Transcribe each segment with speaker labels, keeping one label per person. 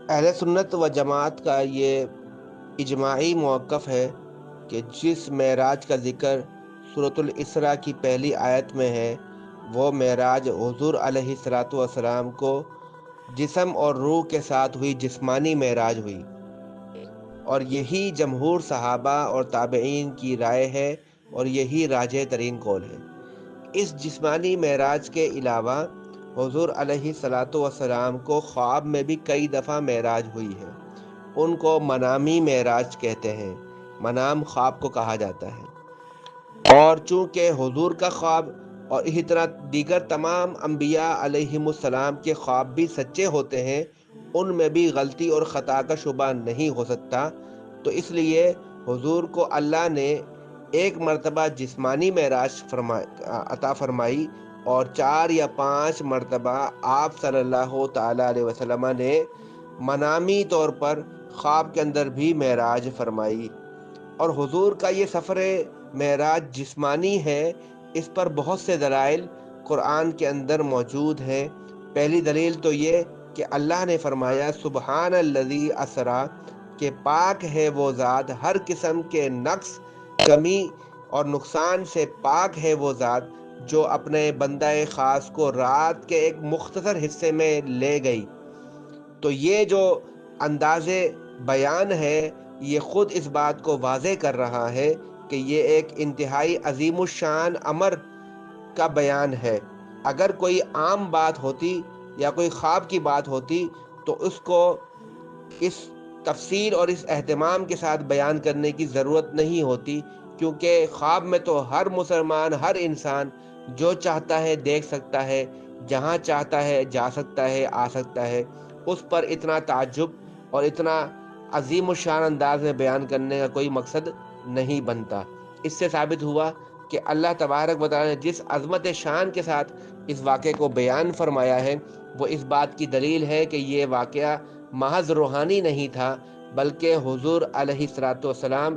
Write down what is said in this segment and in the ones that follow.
Speaker 1: اہل سنت و جماعت کا یہ اجماعی موقف ہے کہ جس معراج کا ذکر سورۃ الاسراء کی پہلی آیت میں ہے، وہ معراج حضور علیہ الصلاۃ والسلام کو جسم اور روح کے ساتھ ہوئی جسمانی معراج ہوئی، اور یہی جمہور صحابہ اور تابعین کی رائے ہے، اور یہی راجح ترین قول ہے۔ اس جسمانی معراج کے علاوہ حضور علیہ الصلاۃ والسلام کو خواب میں بھی کئی دفعہ معراج ہوئی ہے۔ ان کو منامی معراج کہتے ہیں، منام خواب کو کہا جاتا ہے۔ اور چونکہ حضور کا خواب اور اسی طرح دیگر تمام انبیاء علیہم السلام کے خواب بھی سچے ہوتے ہیں، ان میں بھی غلطی اور خطا کا شبہ نہیں ہو سکتا، تو اس لیے حضور کو اللہ نے ایک مرتبہ جسمانی معراج عطا فرمائی، اور 4 یا 5 مرتبہ آپ صلی اللہ تعالی علیہ وسلم نے منامی طور پر خواب کے اندر بھی معراج فرمائی۔ اور حضور کا یہ سفر معراج جسمانی ہے، اس پر بہت سے دلائل قرآن کے اندر موجود ہیں۔ پہلی دلیل تو یہ کہ اللہ نے فرمایا سبحان الذی اسریٰ، کہ پاک ہے وہ ذات ہر قسم کے نقص، کمی اور نقصان سے پاک ہے وہ ذات جو اپنے بندہ خاص کو رات کے ایک مختصر حصے میں لے گئی۔ تو یہ جو انداز بیان ہے، یہ خود اس بات کو واضح کر رہا ہے کہ یہ ایک انتہائی عظیم الشان امر کا بیان ہے۔ اگر کوئی عام بات ہوتی یا کوئی خواب کی بات ہوتی تو اس کو اس تفصیل اور اس اہتمام کے ساتھ بیان کرنے کی ضرورت نہیں ہوتی، کیونکہ خواب میں تو ہر مسلمان، ہر انسان جو چاہتا ہے دیکھ سکتا ہے، جہاں چاہتا ہے جا سکتا ہے، آ سکتا ہے۔ اس پر اتنا تعجب اور اتنا عظیم الشان انداز میں بیان کرنے کا کوئی مقصد نہیں بنتا۔ اس سے ثابت ہوا کہ اللہ تبارک و تعالی نے جس عظمت شان کے ساتھ اس واقعے کو بیان فرمایا ہے، وہ اس بات کی دلیل ہے کہ یہ واقعہ محض روحانی نہیں تھا، بلکہ حضور علیہ الصلوۃ والسلام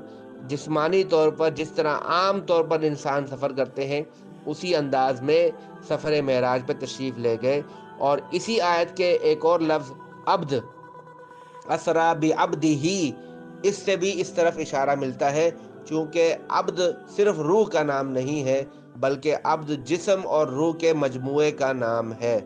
Speaker 1: جسمانی طور پر جس طرح عام طور پر انسان سفر کرتے ہیں، اسی انداز میں سفر معراج پہ تشریف لے گئے۔ اور اسی آیت کے ایک اور لفظ عبد، اسریٰ بعبدہ، اس سے بھی اس طرف اشارہ ملتا ہے، چونکہ عبد صرف روح کا نام نہیں ہے، بلکہ عبد جسم اور روح کے مجموعے کا نام ہے۔